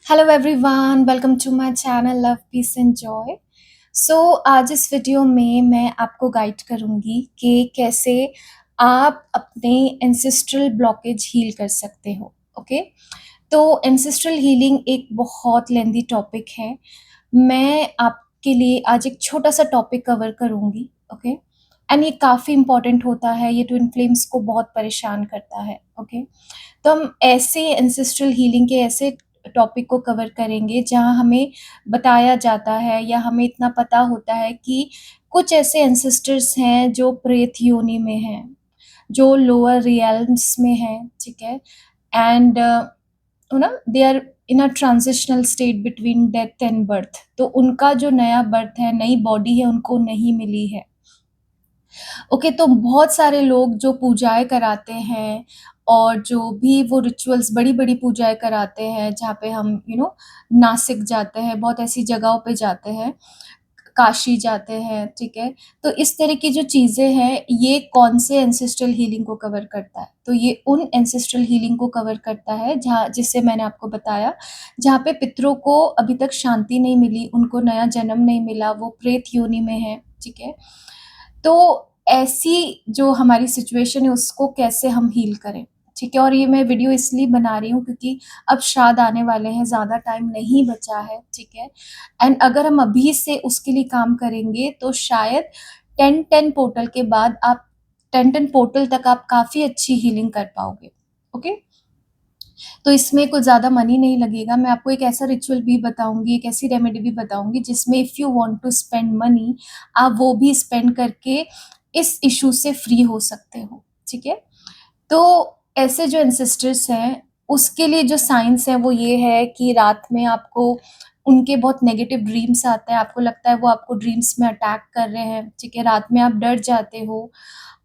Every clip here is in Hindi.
Hello everyone, welcome to my channel love peace and joy. आज इस वीडियो में मैं आपको गाइड करूंगी कि कैसे आप अपने एंसेस्ट्रल ब्लॉकेज हील कर सकते हो। ओके, तो एंसेस्ट्रल हीलिंग एक बहुत लेंदी टॉपिक है। मैं आपके लिए आज एक छोटा सा टॉपिक कवर करूंगी। ओके, एंड ये काफ़ी इंपॉर्टेंट होता है, ये ट्विन फ्लेम्स को बहुत परेशान करता है। ओके, तो हम ऐसे एंसेस्ट्रल हीलिंग के ऐसे टॉपिक को कवर करेंगे जहाँ हमें बताया जाता है या हमें इतना पता होता है कि कुछ ऐसे एंसेस्टर्स हैं जो प्रेत योनि में हैं, जो लोअर रियल्म्स में हैं, ठीक है। And they are in a transitional state between death and birth. तो उनका जो नया बर्थ है, नई बॉडी है, उनको नहीं मिली है। ओके, तो बहुत सारे लोग जो पूजाएँ कराते हैं और जो भी वो रिचुअल्स बड़ी-बड़ी पूजाएँ कराते हैं, जहाँ पे हम नासिक जाते हैं, बहुत ऐसी जगहों पे जाते हैं, काशी जाते हैं, ठीक है? तो इस तरह की जो चीज़ें हैं, ये कौन से एंसेस्ट्रल हीलिंग को कवर करता है? तो ये उन एंसेस्ट्रल हीलिंग को कवर करता है जहाँ जिससे मैंने आपको बताया, जहाँ पे पितरों को अभी तक शांति नहीं मिली, उनको नया जन्म नहीं मिला, वो प्रेत योनि में हैं, ठीक है? तो ऐसी जो हमारी सिचुएशन है उसको कैसे हम हील करें, ठीक है। और ये मैं वीडियो इसलिए बना रही हूँ क्योंकि अब श्राद्ध आने वाले हैं, ज़्यादा टाइम नहीं बचा है, ठीक है। एंड अगर हम अभी से उसके लिए काम करेंगे तो शायद 10-10 पोर्टल के बाद आप 10-10 पोर्टल तक आप काफ़ी अच्छी हीलिंग कर पाओगे। ओके, तो इसमें कुछ ज़्यादा मनी नहीं लगेगा। मैं आपको एक ऐसा रिचुअल भी बताऊँगी, एक ऐसी रेमेडी भी बताऊँगी जिसमें if you want to spend money, आप वो भी स्पेंड करके इस इश्यू से फ्री हो सकते हो, ठीक है? तो ऐसे जो एंसेस्टर्स हैं, उसके लिए जो साइंस है वो ये है कि रात में आपको उनके बहुत नेगेटिव ड्रीम्स आते हैं, आपको लगता है वो आपको ड्रीम्स में अटैक कर रहे हैं, ठीक है? रात में आप डर जाते हो,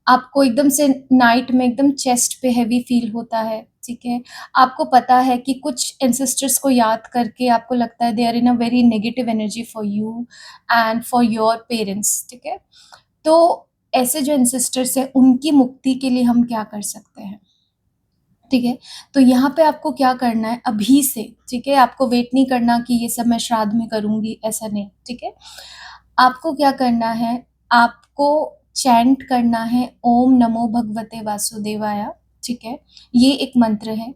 आपको एकदम से नाइट में एकदम चेस्ट पे हेवी फील होता है, ठीक है? आपको पता है कि कुछ एंसेस्टर्स को याद करके आपको लगता है they are in a very negative energy for you and for your parents, ठीक है? तो ऐसे जो एंसेस्टर्स हैं, उनकी मुक्ति के लिए हम क्या कर सकते हैं? ठीक है? तो यहाँ पे आपको क्या करना है अभी से, ठीक है? आपको वेट नहीं करना कि ये सब मैं श्राद्ध में करूँगी, ऐसा नहीं, ठीक है? आपको क्या करना है, आपको चैंट करना है ओम नमो भगवते वासुदेवाय, ठीक है? ये एक मंत्र है।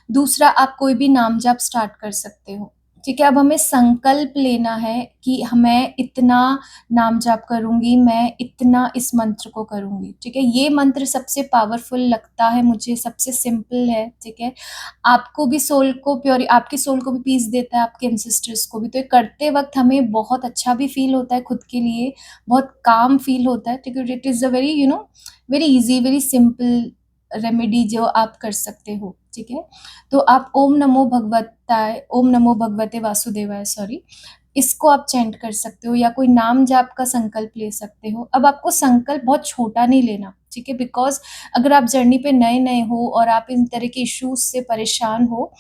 दूसरा, आप कोई भी नाम जाप स्टार्ट कर सकते हो, ठीक है? अब हमें संकल्प लेना है कि मैं इतना नाम जाप करूँगी, मैं इतना इस मंत्र को करूँगी, ठीक है? ये मंत्र सबसे पावरफुल लगता है मुझे, सबसे सिंपल है, ठीक है? आपको भी सोल को आपकी सोल को भी पीस देता है, आपके एंसेस्टर्स को भी। तो ये करते वक़्त हमें बहुत अच्छा भी फ़ील होता है खुद के लिए, बहुत काम फ़ील होता है, ठीक है? It is a very very easy, very simple remedy जो आप कर सकते हो, ठीक है? तो आप ओम नमो भगवते वासुदेवाय, सॉरी, इसको आप चैंट कर सकते हो या कोई नाम जाप का संकल्प ले सकते हो। अब आपको संकल्प बहुत छोटा नहीं लेना, ठीक है? बिकॉज़ अगर आप जर्नी पे नए-नए हो और आप इन तरह के इश्यूज़ से परेशान हो,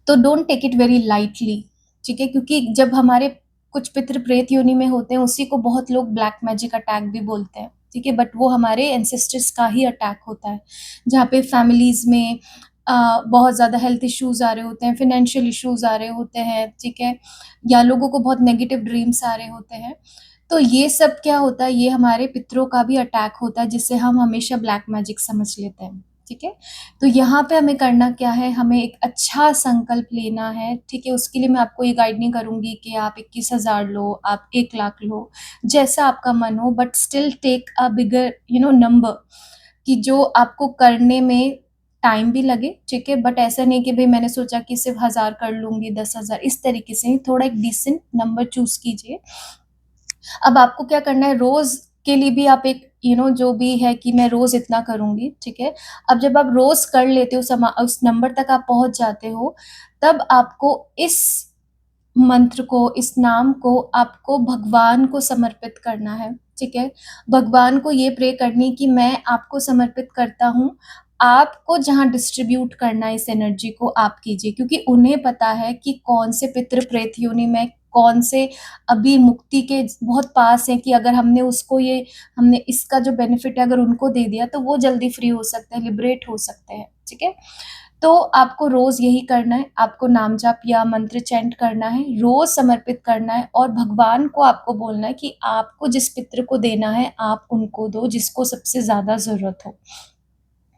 तो don't take it very lightly, ठीक है? क्योंकि जब हमारे कुछ पितृ प्रेत योनि में होते हैं, उसी को बहुत लोग ब्लैक मैजिक अटैक भी बोलते हैं, ठीक है? बट वो हमारे एंसेस्टर्स का ही अटैक होता है, जहाँ पे फैमिलीज़ में बहुत ज़्यादा हेल्थ इश्यूज़ आ रहे होते हैं, फाइनेंशियल इश्यूज़ आ रहे होते हैं, ठीक है? या लोगों को बहुत नेगेटिव ड्रीम्स आ रहे होते हैं। तो ये सब क्या होता है, ये हमारे पितरों का भी अटैक होता है, जिसे हम हमेशा ब्लैक मैजिक समझ लेते हैं, ठीक है? तो यहाँ पे हमें करना क्या है, हमें एक अच्छा संकल्प लेना है, ठीक है? उसके लिए मैं आपको ये गाइड नहीं करूँगी कि आप 21,000 लो, आप 1 लाख लो, जैसा आपका मन हो, but still take a bigger number, कि जो आपको करने में टाइम भी लगे, ठीक है? बट ऐसा नहीं कि भई मैंने सोचा कि सिर्फ़ 1000 कर लूँगी, 10,000, इस तरीके से थोड़ा एक डिसेंट नंबर चूज़ कीजिए। अब आपको क्या करना है, रोज़ के लिए भी आप एक जो भी है कि मैं रोज़ इतना करूँगी, ठीक है? अब जब आप रोज़ कर लेते हो, उस नंबर तक आप पहुँच जाते हो, तब आपको इस मंत्र को, इस नाम को आपको भगवान को समर्पित करना है, ठीक है? भगवान को ये प्रे करनी कि मैं आपको समर्पित करता हूँ, आपको जहाँ डिस्ट्रीब्यूट करना है इस एनर्जी को आप कीजिए, क्योंकि उन्हें पता है कि कौन से पितृ प्रेत योनि में, कौन से अभी मुक्ति के बहुत पास हैं, कि अगर हमने इसका जो बेनिफिट है अगर उनको दे दिया तो वो जल्दी फ्री हो सकते हैं, लिबरेट हो सकते हैं, ठीक है? तो आपको रोज़ यही करना है, आपको नाम जाप या मंत्र चैंट करना है, रोज़ समर्पित करना है और भगवान को आपको बोलना है कि आपको जिस पितृ को देना है, आप उनको दो जिसको सबसे ज़्यादा ज़रूरत हो।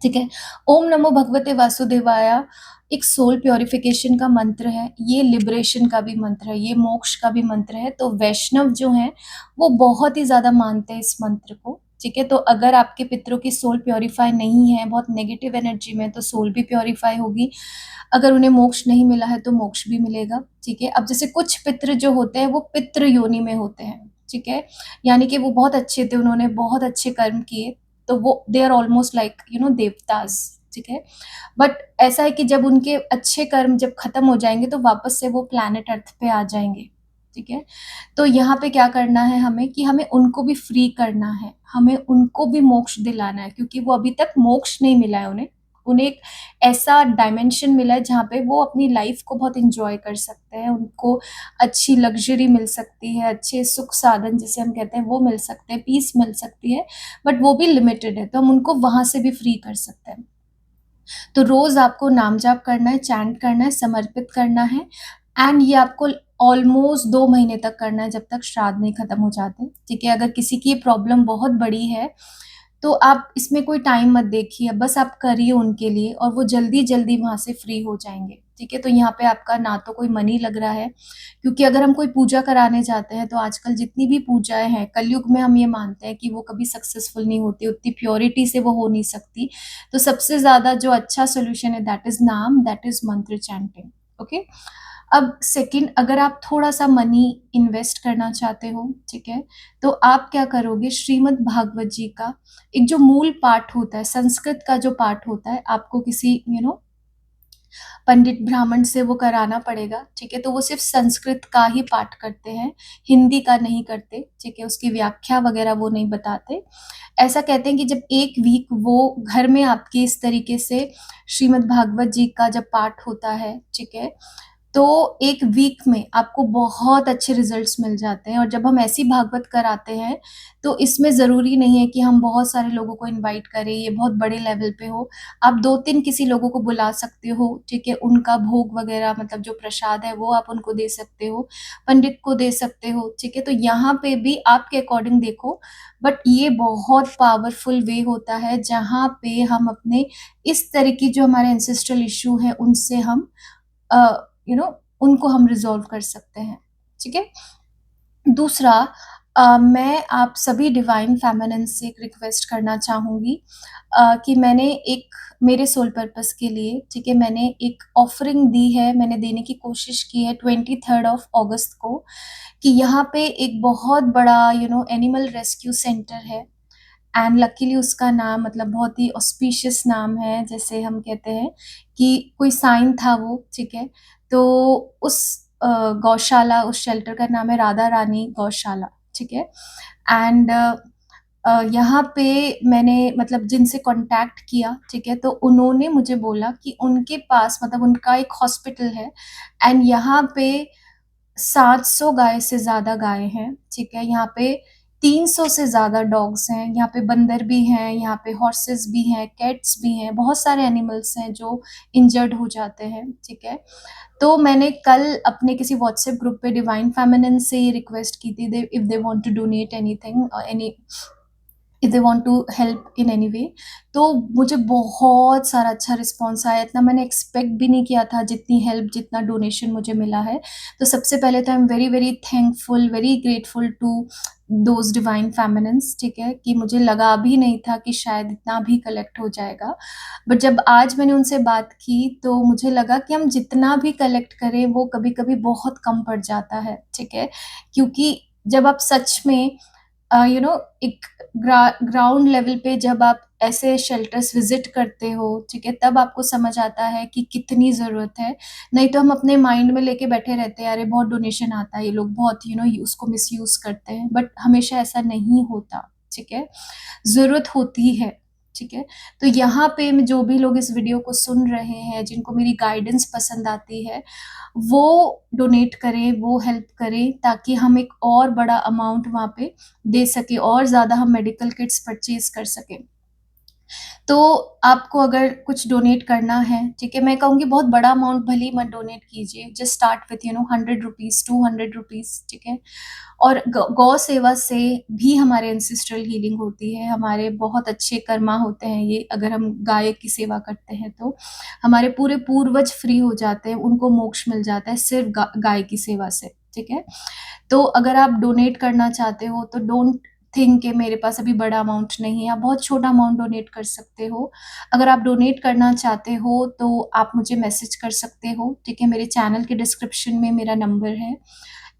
ठीक है? ओम नमो भगवते वासुदेवाय एक सोल प्यूरिफिकेशन का मंत्र है, ये लिबरेशन का भी मंत्र है, ये मोक्ष का भी मंत्र है। तो वैष्णव जो हैं, वो बहुत ही ज़्यादा मानते हैं इस मंत्र को, ठीक है? तो अगर आपके पितरों की सोल प्यूरिफाई नहीं है, बहुत नेगेटिव एनर्जी में, तो सोल भी प्यूरिफाई होगी। अगर उन्हें मोक्ष नहीं मिला है, तो मोक्ष भी मिलेगा, ठीक है? अब जैसे कुछ पितृ जो होते हैं, वो पितृ योनि में होते हैं, ठीक है? यानी कि वो बहुत अच्छे थे, उन्होंने बहुत अच्छे कर्म किए, तो वो दे आर ऑलमोस्ट लाइक देवतास, ठीक है? बट ऐसा है कि जब उनके अच्छे कर्म जब खत्म हो जाएंगे तो वापस से वो प्लैनेट अर्थ पे आ जाएंगे, ठीक है? तो यहाँ पे क्या करना है हमें कि हमें उनको भी फ्री करना है, हमें उनको भी मोक्ष दिलाना है, क्योंकि वो अभी तक मोक्ष नहीं मिला है उन्हें। उन्हें एक ऐसा डायमेंशन मिला है जहाँ पे वो अपनी लाइफ को बहुत इंजॉय कर सकते हैं, उनको अच्छी लग्जरी मिल सकती है, अच्छे सुख साधन जिसे हम कहते हैं वो मिल सकते हैं, पीस मिल सकती है, बट वो भी लिमिटेड है, तो हम उनको वहां से भी फ्री कर सकते हैं। तो रोज आपको नाम जाप करना है, चैंट करना है, समर्पित करना है, एंड ये आपको ऑलमोस्ट 2 महीने तक करना है, जब तक श्राद्ध नहीं खत्म हो जाते, ठीक है? अगर किसी की प्रॉब्लम बहुत बड़ी है तो आप इसमें कोई टाइम मत देखिए, बस आप करिए उनके लिए और वो जल्दी-जल्दी वहाँ से फ्री हो जाएँगे, ठीक है? तो यहाँ पे आपका ना तो कोई मनी लग रहा है, क्योंकि अगर हम कोई पूजा कराने जाते हैं, तो आजकल जितनी भी पूजाएँ हैं, कलयुग में हम ये मानते हैं कि वो कभी सक्सेसफुल नहीं होती, उतनी प्योरिटी से वो हो नहीं सकती। तो सबसे ज़्यादा जो अच्छा सॉल्यूशन है दैट इज़ नाम, दैट इज़ मंत्र चैंटिंग, ओके? अब सेकंड, अगर आप थोड़ा-सा मनी इन्वेस्ट करना चाहते हो, ठीक है? तो आप क्या करोगे, श्रीमद् भागवत जी का एक जो मूल पाठ होता है, संस्कृत का जो पाठ होता है, आपको किसी पंडित ब्राह्मण से वो कराना पड़ेगा, ठीक है? तो वो सिर्फ़ संस्कृत का ही पाठ करते हैं, हिंदी का नहीं करते, ठीक है? उसकी व्याख्या वगैरह वो नहीं बताते। ऐसा कहते हैं कि जब 1 वीक वो घर में आपके इस तरीके से श्रीमद् भागवत जी का जब पाठ होता है, ठीक है? तो 1 वीक में आपको बहुत अच्छे रिज़ल्ट्स मिल जाते हैं, और जब हम ऐसी भागवत कराते हैं, तो इसमें ज़रूरी नहीं है कि हम बहुत सारे लोगों को इनवाइट करें, ये बहुत बड़े लेवल पे हो। आप 2-3 किसी लोगों को बुला सकते हो, ठीक है? उनका भोग वगैरह मतलब जो प्रसाद है, वो आप उनको दे सकते हो, पंडित को दे सकते हो, ठीक है? तो यहाँ पे भी आपके अकॉर्डिंग देखो, बट ये बहुत पावरफुल वे होता है, जहाँ पे हम अपने इस तरह की जो हमारे एंसेस्ट्रल इश्यू है, उनसे हम अ, यू नो उनको हम रिज़ॉल्व कर सकते हैं, ठीक है? दूसरा, मैं आप सभी डिवाइन फेमिनिन से एक रिक्वेस्ट करना चाहूँगी, कि मैंने एक मेरे सोल पर्पस के लिए, ठीक है, मैंने एक ऑफरिंग दी है, मैंने देने की कोशिश की है 23rd ऑफ अगस्त को, कि यहाँ पे एक बहुत बड़ा एनिमल रेस्क्यू सेंटर है, एंड लकीली उसका नाम मतलब बहुत ही ऑस्पिशियस नाम है, जैसे हम कहते हैं कि कोई साइन था वो, ठीक है? तो उस गौशाला, उस शेल्टर का नाम है राधा रानी गौशाला, ठीक है? एंड यहाँ पे मैंने मतलब जिनसे कॉन्टैक्ट किया, ठीक है? तो उन्होंने मुझे बोला कि उनके पास मतलब उनका एक हॉस्पिटल है, एंड यहाँ पे 700 गाय से ज़्यादा गाय हैं, ठीक है? यहाँ पे 300 से ज़्यादा डॉग्स हैं, यहाँ पे बंदर भी हैं, यहाँ पे हॉर्सेस भी हैं, कैट्स भी हैं, बहुत सारे एनिमल्स हैं जो इंजर्ड हो जाते हैं, ठीक है? तो मैंने कल अपने किसी व्हाट्सएप ग्रुप पे डिवाइन फेमिनिन से ये रिक्वेस्ट की थी, they if they want to donate anything, any if they want to help in any way, तो मुझे बहुत सारा अच्छा रिस्पॉन्स आया, इतना मैंने एक्सपेक्ट भी नहीं किया था, जितनी हेल्प जितना डोनेशन मुझे मिला है। तो सबसे पहले तो I am very very thankful, very grateful to those divine feminines, ठीक है? कि मुझे लगा भी नहीं था कि शायद इतना भी कलेक्ट हो जाएगा, बट जब आज मैंने उनसे बात की तो मुझे लगा कि हम जितना भी कलेक्ट करें वो कभी कभी बहुत कम पड़ जाता है, ठीक है? क्योंकि जब आप सच में एक ग्राउंड लेवल पे जब आप ऐसे शेल्टर्स विजिट करते हो, ठीक है, तब आपको समझ आता है कि कितनी ज़रूरत है। नहीं तो हम अपने माइंड में लेके बैठे रहते हैं, अरे बहुत डोनेशन आता है, ये लोग बहुत उसको मिसयूज़ करते हैं, बट हमेशा ऐसा नहीं होता, ठीक है? ज़रूरत होती है, ठीक है? तो यहाँ पे जो भी लोग इस वीडियो को सुन रहे हैं, जिनको मेरी गाइडेंस पसंद आती है, वो डोनेट करें, वो हेल्प करें, ताकि हम एक और बड़ा अमाउंट वहाँ पे दे सकें और ज़्यादा हम मेडिकल किट्स परचेज़ कर सकें। तो आपको अगर कुछ डोनेट करना है, ठीक है, मैं कहूँगी बहुत बड़ा अमाउंट भले ही मत डोनेट कीजिए, just start with 100 rupees, 200 rupees, ठीक है। और गौ सेवा से भी हमारे एंसेस्ट्रल हीलिंग होती है, हमारे बहुत अच्छे कर्मा होते हैं ये, अगर हम गाय की सेवा करते हैं तो हमारे पूरे पूर्वज फ्री हो जाते हैं, उनको मोक्ष मिल जाता है सिर्फ गाय की सेवा से, ठीक है। तो अगर आप डोनेट करना चाहते हो तो डोंट थिंक कि मेरे पास अभी बड़ा अमाउंट नहीं है, आप बहुत छोटा अमाउंट डोनेट कर सकते हो। अगर आप डोनेट करना चाहते हो तो आप मुझे मैसेज कर सकते हो, ठीक है? मेरे चैनल के डिस्क्रिप्शन में मेरा नंबर है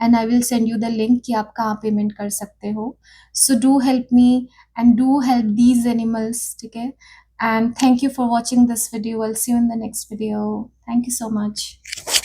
and I will send you the link कि आप कहाँ पेमेंट कर सकते हो। So do help me and do help these animals, ठीक है? And thank you for watching this video. I will see you in the next video. Thank you so much.